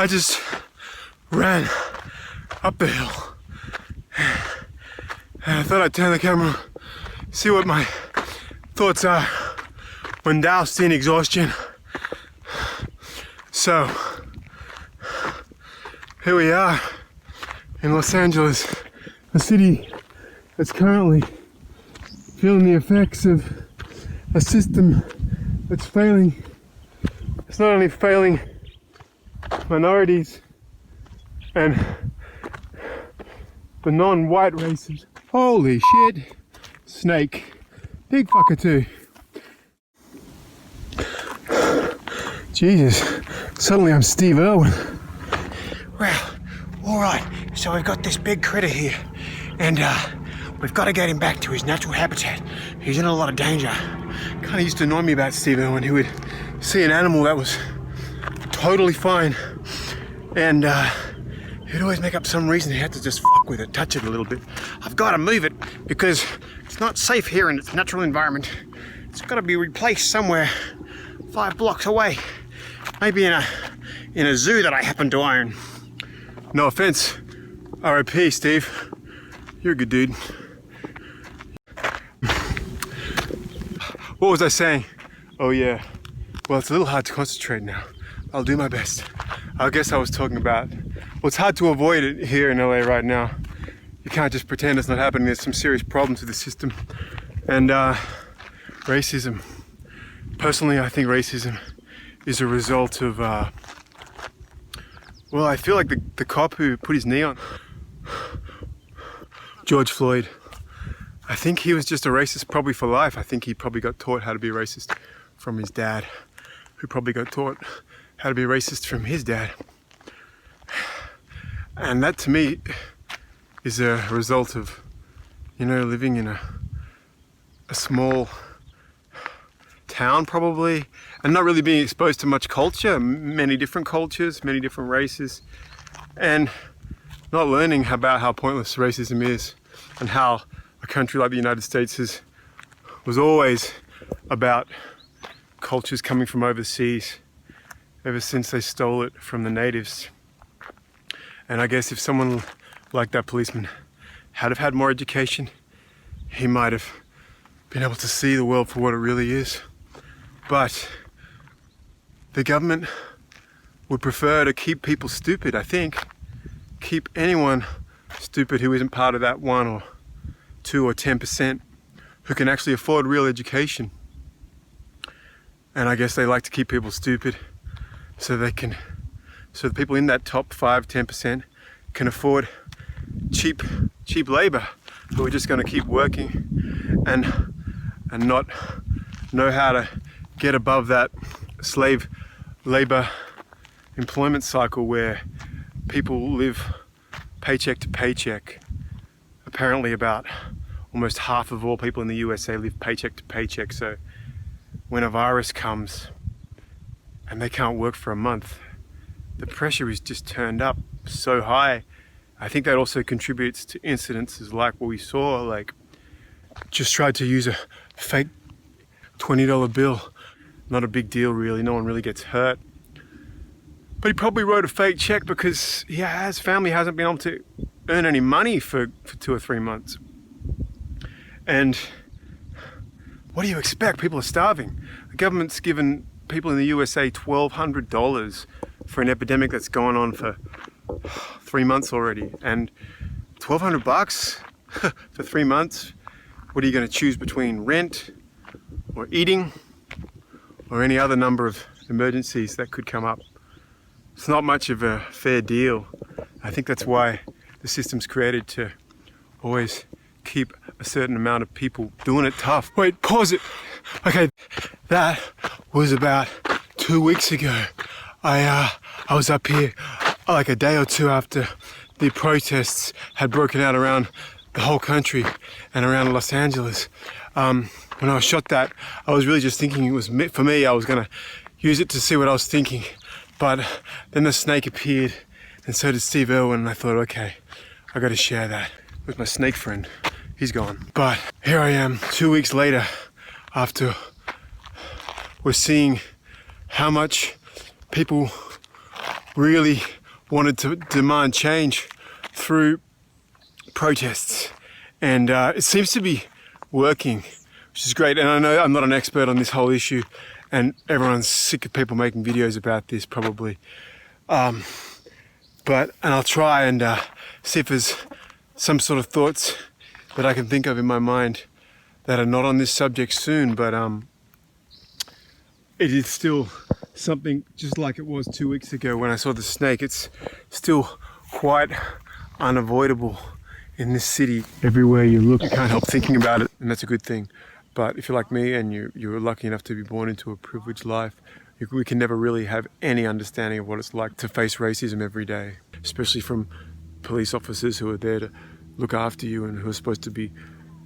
I just ran up the hill. And I thought I'd turn the camera, see what my thoughts are when doused in exhaustion. So, here we are in Los Angeles, a city that's currently feeling the effects of a system that's failing. It's not only failing minorities and the non-white races. Holy shit, snake, big fucker too. Jesus, suddenly I'm Steve Irwin. Well, alright, so we've got this big critter here, and we've got to get him back to his natural habitat. He's in a lot of danger. Kind of used to annoy me about Steve Irwin. He would see an animal that was totally fine, and he'd always make up some reason he had to just fuck with it, touch it a little bit. I've got to move it because it's not safe here in its natural environment. It's got to be replaced somewhere 5 blocks away. Maybe in a zoo that I happen to own. No offense, R.I.P. Steve. You're a good dude. What was I saying? Oh yeah. Well, it's a little hard to concentrate now. I'll do my best. I guess I was talking about, well, it's hard to avoid it here in LA right now. You can't just pretend it's not happening. There's some serious problems with the system. And racism. Personally, I think racism is a result of, well, I feel like the cop who put his knee on George Floyd, I think he was just a racist probably for life. I think he probably got taught how to be racist from his dad, who probably got taught how to be racist from his dad. And that to me is a result of, you know, living in a small town probably, and not really being exposed to much culture, many different cultures, many different races, and not learning about how pointless racism is and how a country like the United States was always about cultures coming from overseas ever since they stole it from the natives. And I guess if someone like that policeman had have had more education, he might have been able to see the world for what it really is. But the government would prefer to keep people stupid, I think. Keep anyone stupid who isn't part of that 1 or 2 or 10% who can actually afford real education. And I guess they like to keep people stupid so the people in that top 5, 10% can afford cheap labor who are just going to keep working and not know how to get above that slave labor employment cycle where people live paycheck to paycheck. Apparently about almost half of all people in the USA live paycheck to paycheck. So when a virus comes and they can't work for a month, the pressure is just turned up so high. I think that also contributes to incidences like what we saw, like just tried to use a fake $20 bill. Not a big deal really, no one really gets hurt. But he probably wrote a fake check because his family hasn't been able to earn any money for 2 or 3 months. And what do you expect? People are starving. The government's given people in the USA $1,200 for an epidemic that's gone on for 3 months already. And $1,200 for 3 months? What are you going to choose between rent or eating or any other number of emergencies that could come up? It's not much of a fair deal. I think that's why the system's created, to always keep a certain amount of people doing it tough. Wait, pause it. Okay, that was about 2 weeks ago. I was up here like a day or 2 after the protests had broken out around the whole country and around Los Angeles. When I shot that, I was really just thinking it was for me. I was gonna use it to see what I was thinking. But then the snake appeared, and so did Steve Irwin, and I thought, okay, I gotta share that with my snake friend. He's gone. But here I am, 2 weeks later, after we're seeing how much people really wanted to demand change through protests, and it seems to be working, which is great. And I know I'm not an expert on this whole issue, and everyone's sick of people making videos about this probably, but I'll try and see if there's some sort of thoughts that I can think of in my mind that are not on this subject soon, but it is still something just like it was 2 weeks ago when I saw the snake. It's still quite unavoidable in this city. Everywhere you look, you can't help thinking about it, and that's a good thing. But if you're like me and you're lucky enough to be born into a privileged life, we can never really have any understanding of what it's like to face racism every day, especially from police officers who are there to look after you and who are supposed to be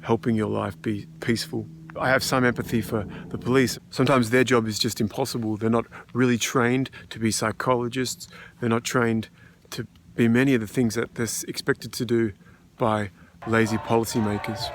helping your life be peaceful. I have some empathy for the police. Sometimes their job is just impossible. They're not really trained to be psychologists. They're not trained to be many of the things that they're expected to do by lazy policymakers.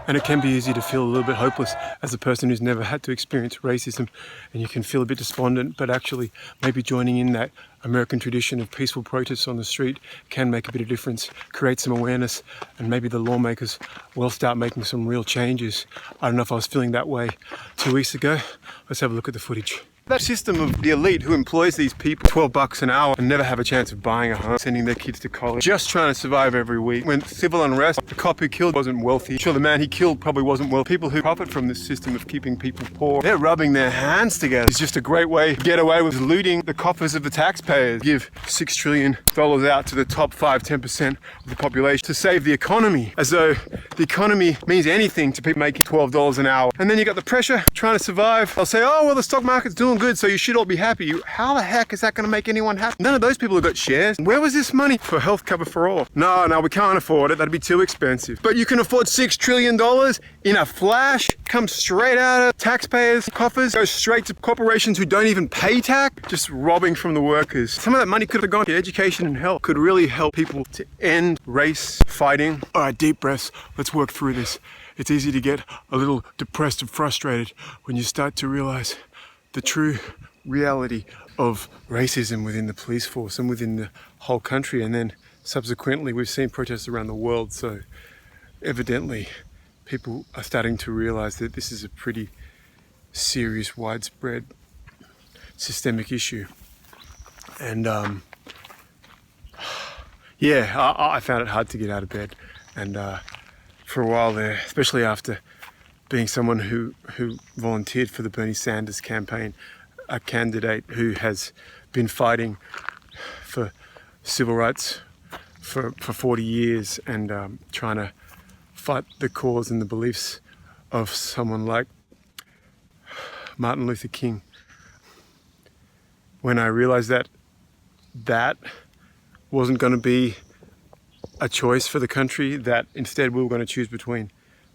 And it can be easy to feel a little bit hopeless as a person who's never had to experience racism, and you can feel a bit despondent, but actually maybe joining in that American tradition of peaceful protests on the street can make a bit of difference, create some awareness, and maybe the lawmakers will start making some real changes. I don't know if I was feeling that way 2 weeks ago. Let's have a look at the footage. That system of the elite who employs these people $12 an hour and never have a chance of buying a home, sending their kids to college, just trying to survive every week. When civil unrest, the cop who killed wasn't wealthy. Sure, the man he killed probably wasn't wealthy. People who profit from this system of keeping people poor, they're rubbing their hands together. It's just a great way to get away with looting the coffers of the taxpayers. Give $6 trillion out to the top 5-10% of the population to save the economy, as though the economy means anything to people making $12 an hour. And then you got the pressure trying to survive. They'll say, oh, well, the stock market's doing good, so you should all be happy. How the heck is that going to make anyone happy? None of those people have got shares. Where was this money for health cover for all? No, we can't afford it. That'd be too expensive. But you can afford $6 trillion in a flash. Comes straight out of taxpayers' coffers, goes straight to corporations who don't even pay tax, just robbing from the workers. Some of that money could have gone to education and health. Could really help people to end race fighting. All right, deep breaths. Let's work through this. It's easy to get a little depressed and frustrated when you start to realize the true reality of racism within the police force and within the whole country. And then subsequently, we've seen protests around the world. So evidently, people are starting to realize that this is a pretty serious, widespread, systemic issue. And I found it hard to get out of bed. And for a while there, especially after being someone who volunteered for the Bernie Sanders campaign, a candidate who has been fighting for civil rights for 40 years and trying to fight the cause and the beliefs of someone like Martin Luther King. When I realized that that wasn't going to be a choice for the country, that instead we were going to choose between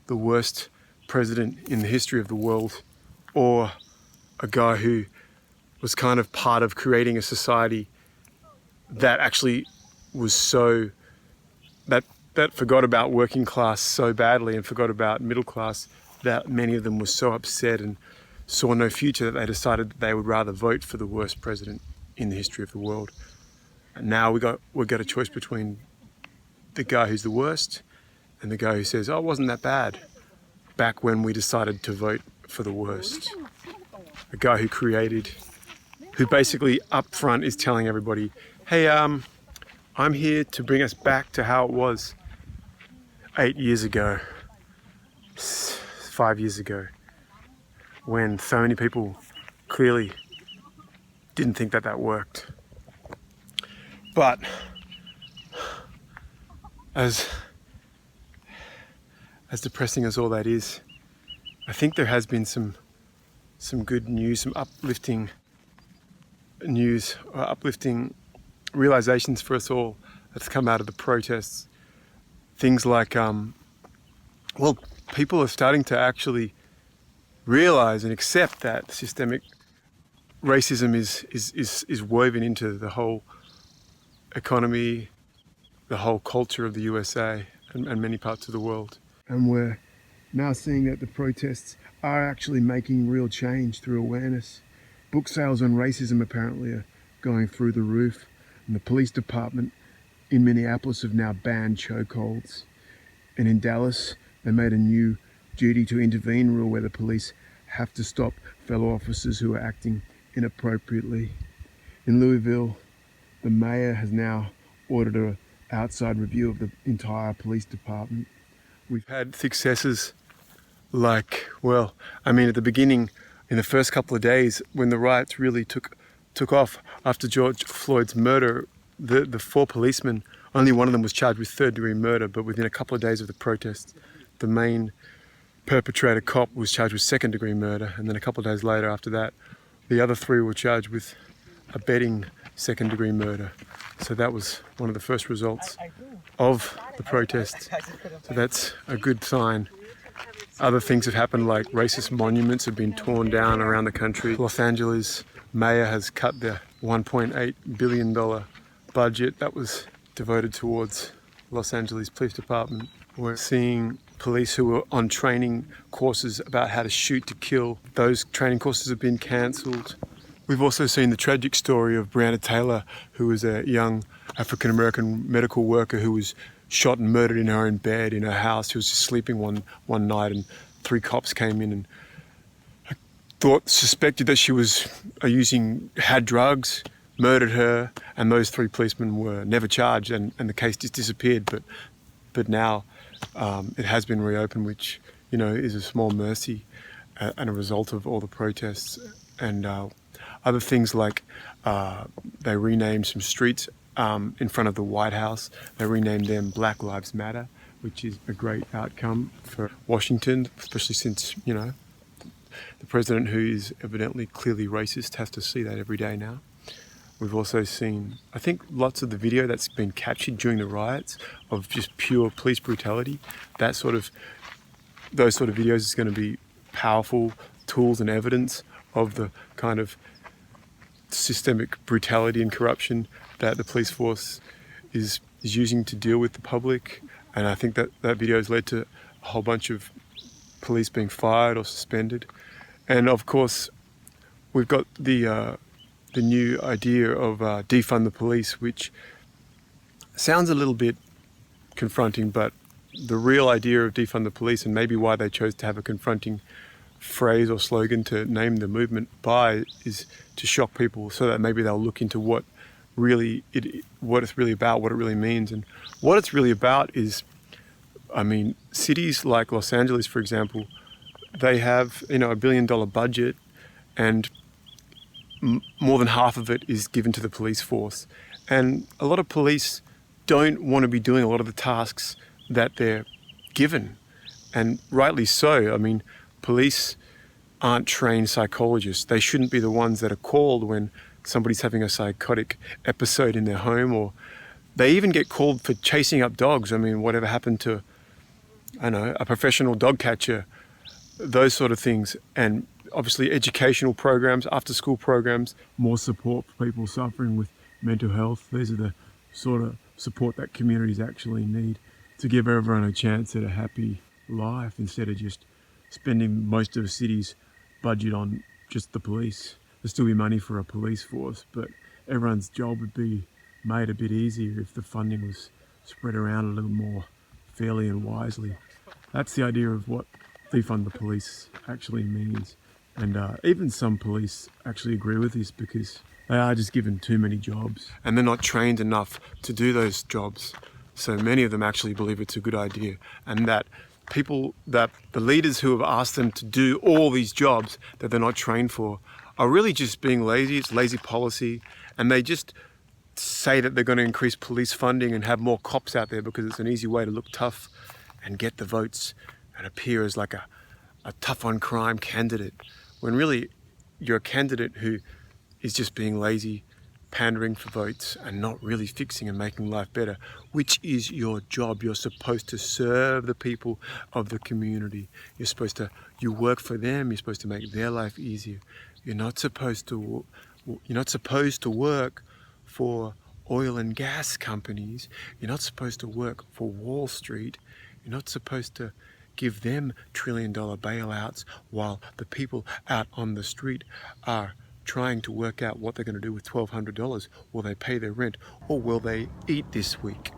the worst president in the history of the world or a guy who was kind of part of creating a society that actually was so, that forgot about working class so badly and forgot about middle class, that many of them were so upset and saw no future that they decided that they would rather vote for the worst president in the history of the world. And now we got a choice between the guy who's the worst and the guy who says, oh, it wasn't that bad, back when we decided to vote for the worst. A guy who basically up front is telling everybody, hey, I'm here to bring us back to how it was 8 years ago, 5 years ago, when so many people clearly didn't think that worked. But as depressing as all that is, I think there has been some good news, some uplifting news, or uplifting realizations for us all that's come out of the protests. Things like, people are starting to actually realize and accept that systemic racism is woven into the whole economy, the whole culture of the USA and many parts of the world. And we're now seeing that the protests are actually making real change through awareness Book sales on racism apparently are going through the roof, and the police department in Minneapolis have now banned chokeholds. And in Dallas, they made a new duty to intervene rule where the police have to stop fellow officers who are acting inappropriately. In Louisville, the mayor has now ordered an outside review of the entire police department. We've had successes like, well, I mean, at the beginning, in the first couple of days, when the riots really took off after George Floyd's murder, the 4 policemen, only one of them was charged with third-degree murder, but within a couple of days of the protests, the main perpetrator cop was charged with second-degree murder, and then a couple of days later after that, the other 3 were charged with abetting second-degree murder. So that was one of the first results of the protests. So that's a good sign. Other things have happened, like racist monuments have been torn down around the country. Los Angeles mayor has cut the $1.8 billion budget that was devoted towards Los Angeles Police Department. We're seeing police who were on training courses about how to shoot to kill. Those training courses have been cancelled. We've also seen the tragic story of Breonna Taylor, who was a young African-American medical worker who was shot and murdered in her own bed in her house. She was just sleeping one night, and 3 cops came in and suspected that she was had drugs, murdered her, and those 3 policemen were never charged, and the case just disappeared. But now it has been reopened, which, you know, is a small mercy and a result of all the protests. And other things like they renamed some streets in front of the White House. They renamed them Black Lives Matter, which is a great outcome for Washington, especially since, you know, the president, who is evidently clearly racist, has to see that every day now. We've also seen, I think, lots of the video that's been captured during the riots of just pure police brutality. Those sort of videos is going to be powerful tools and evidence of the kind of systemic brutality and corruption that the police force is using to deal with the public. And I think that video has led to a whole bunch of police being fired or suspended. And of course, we've got the new idea of defund the police, which sounds a little bit confronting, but the real idea of defund the police, and maybe why they chose to have a confronting phrase or slogan to name the movement by, is to shock people so that maybe they'll look into what it's really about, what it really means. And what it's really about is, I mean, cities like Los Angeles, for example, they have, you know, $1 billion budget, and more than half of it is given to the police force. And a lot of police don't want to be doing a lot of the tasks that they're given, and rightly so. I mean, police aren't trained psychologists. They shouldn't be the ones that are called when somebody's having a psychotic episode in their home, or they even get called for chasing up dogs. I mean, whatever happened to, I don't know, a professional dog catcher, those sort of things. And obviously educational programs, after school programs, more support for people suffering with mental health. These are the sort of support that communities actually need to give everyone a chance at a happy life, instead of just spending most of a city's budget on just the police. There'd still be money for a police force, but everyone's job would be made a bit easier if the funding was spread around a little more fairly and wisely. That's the idea of what defund the police actually means. And even some police actually agree with this, because they are just given too many jobs and they're not trained enough to do those jobs. So many of them actually believe it's a good idea, and that the leaders who have asked them to do all these jobs that they're not trained for are really just being lazy. It's lazy policy, and they just say that they're going to increase police funding and have more cops out there because it's an easy way to look tough and get the votes and appear as like a tough on crime candidate, when really you're a candidate who is just being lazy, pandering for votes, and not really fixing and making life better, which is your job. You're supposed to serve the people of the community. You work for them. You're supposed to make their life easier. You're not supposed to work for oil and gas companies. You're not supposed to work for Wall Street. You're not supposed to give them $1 trillion bailouts while the people out on the street are trying to work out what they're going to do with $1,200. Will they pay their rent, or will they eat this week?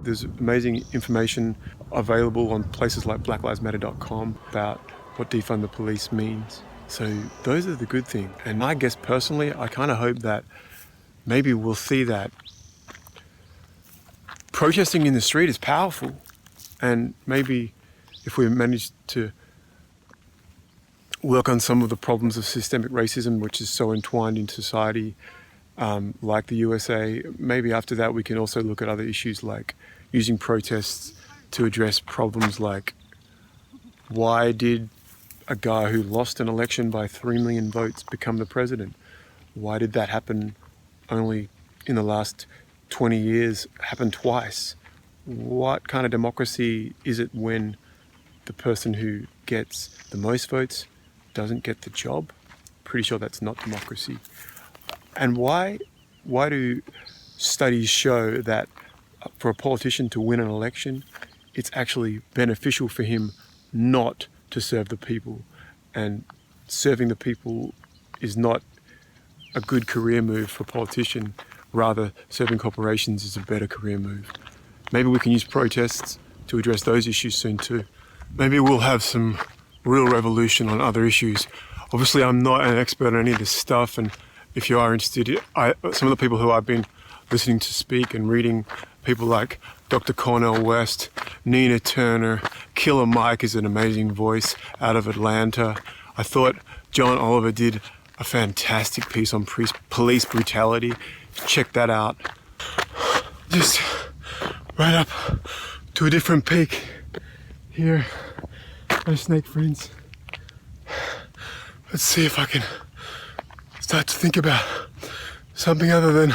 There's amazing information available on places like blacklivesmatter.com about what defund the police means. So those are the good things. And I guess personally, I kind of hope that maybe we'll see that protesting in the street is powerful. And maybe if we manage to work on some of the problems of systemic racism, which is so entwined in society, like the USA, maybe after that we can also look at other issues like using protests to address problems like, why did a guy who lost an election by 3 million votes become the president? Why did that happen only in the last 20 years, happen twice? What kind of democracy is it when the person who gets the most votes doesn't get the job? Pretty sure that's not democracy. And why do studies show that for a politician to win an election, it's actually beneficial for him not to serve the people? And serving the people is not a good career move for a politician. Rather, serving corporations is a better career move. Maybe we can use protests to address those issues soon too. Maybe we'll have some real revolution on other issues. Obviously, I'm not an expert on any of this stuff, and if you are interested, some of the people who I've been listening to speak and reading, people like Dr. Cornel West, Nina Turner, Killer Mike is an amazing voice out of Atlanta. I thought John Oliver did a fantastic piece on police brutality. Check that out. Just right up to a different peak here, my snake friends. Let's see if I can start to think about something other than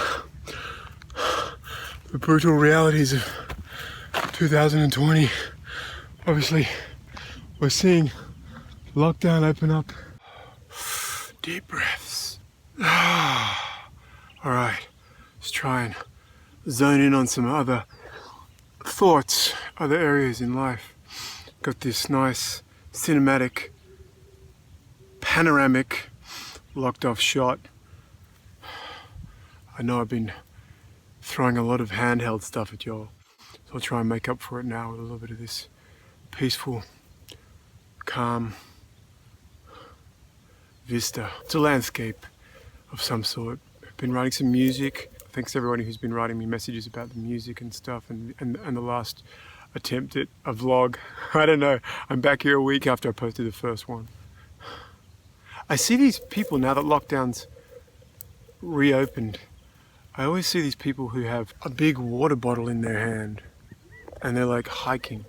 the brutal realities of 2020. Obviously, we're seeing lockdown open up. Deep breaths. All right, let's try and zone in on some other thoughts, other areas in life. Got this nice cinematic, panoramic, locked off shot. I know I've been throwing a lot of handheld stuff at y'all, so I'll try and make up for it now with a little bit of this peaceful, calm vista. It's a landscape of some sort. I've been writing some music. Thanks to everybody who's been writing me messages about the music and stuff, and the last attempt at a vlog. I don't know, I'm back here a week after I posted the first one. I see these people now that lockdown's reopened. I always see these people who have a big water bottle in their hand and they're like hiking.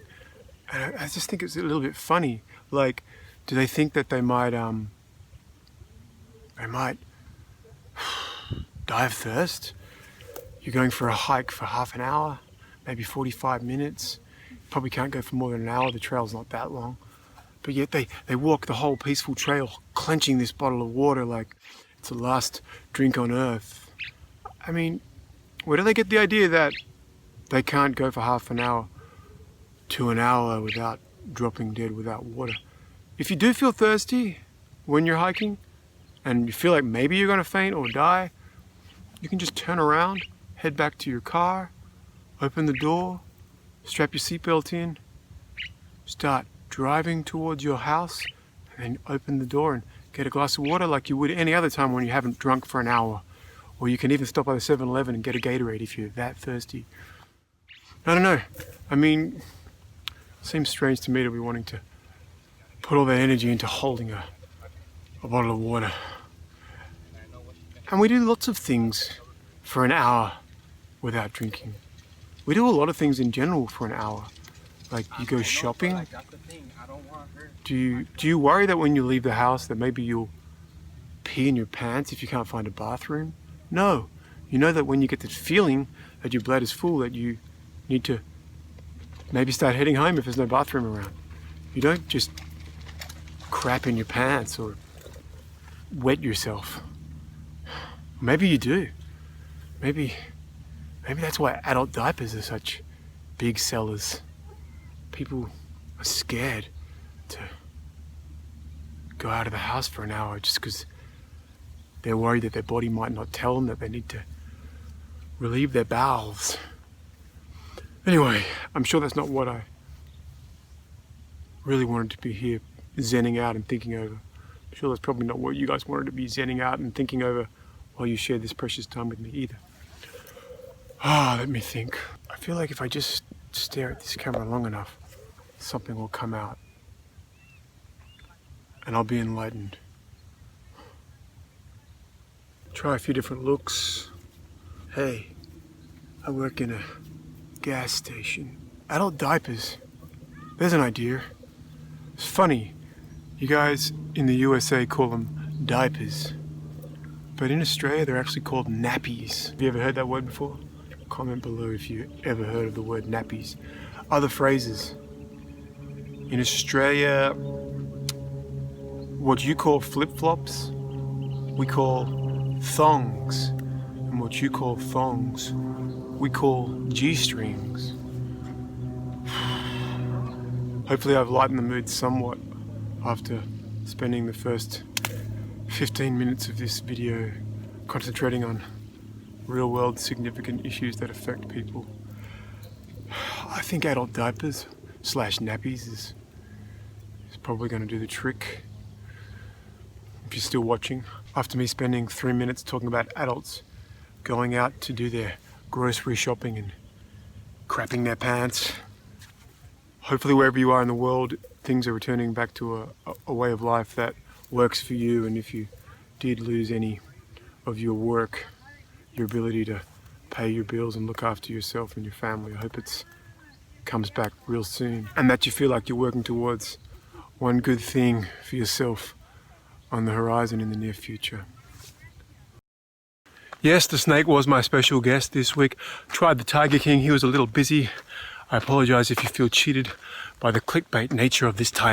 And I just think it's a little bit funny. Like, do they think that they might die of thirst? You're going for a hike for half an hour, maybe 45 minutes. Probably can't go for more than an hour, the trail's not that long. But yet they walk the whole peaceful trail clenching this bottle of water like it's the last drink on earth. I mean, where do they get the idea that they can't go for half an hour to an hour without dropping dead without water? If you do feel thirsty when you're hiking and you feel like maybe you're gonna faint or die, you can just turn around, head back to your car, open the door, strap your seatbelt in, start driving towards your house, and then open the door and get a glass of water like you would any other time when you haven't drunk for an hour. Or you can even stop by the 7-Eleven and get a Gatorade if you're that thirsty. I don't know. I mean, it seems strange to me to be wanting to put all that energy into holding a bottle of water. And we do lots of things for an hour without drinking. We do a lot of things in general for an hour. Like you go shopping. Do you worry that when you leave the house that maybe you'll pee in your pants if you can't find a bathroom? No. You know that when you get this feeling that your bladder's full, that you need to maybe start heading home if there's no bathroom around. You don't just crap in your pants or wet yourself. Maybe you do. Maybe that's why adult diapers are such big sellers. People are scared to go out of the house for an hour just because They're worried that their body might not tell them that they need to relieve their bowels. Anyway, I'm sure that's not what I really wanted to be here zenning out and thinking over. I'm sure that's probably not what you guys wanted to be zenning out and thinking over while you shared this precious time with me either. Let me think. I feel like if I just stare at this camera long enough, something will come out and I'll be enlightened. Try a few different looks. Hey, I work in a gas station. Adult diapers. There's an idea. It's funny, you guys in the USA call them diapers, but in Australia they're actually called nappies. Have you ever heard that word before? Comment below if you ever heard of the word nappies. Other phrases. In Australia, what you call flip-flops, we call thongs. And what you call thongs, we call G-strings. Hopefully I've lightened the mood somewhat after spending the first 15 minutes of this video concentrating on real-world significant issues that affect people. I think adult diapers / nappies is probably going to do the trick. If you're still watching, after me spending 3 minutes talking about adults going out to do their grocery shopping and crapping their pants, hopefully wherever you are in the world, things are returning back to a way of life that works for you. And if you did lose any of your work, your ability to pay your bills and look after yourself and your family, I hope it comes back real soon. And that you feel like you're working towards one good thing for yourself on the horizon in the near future. Yes, the snake was my special guest this week. Tried the Tiger King, he was a little busy. I apologize if you feel cheated by the clickbait nature of this title.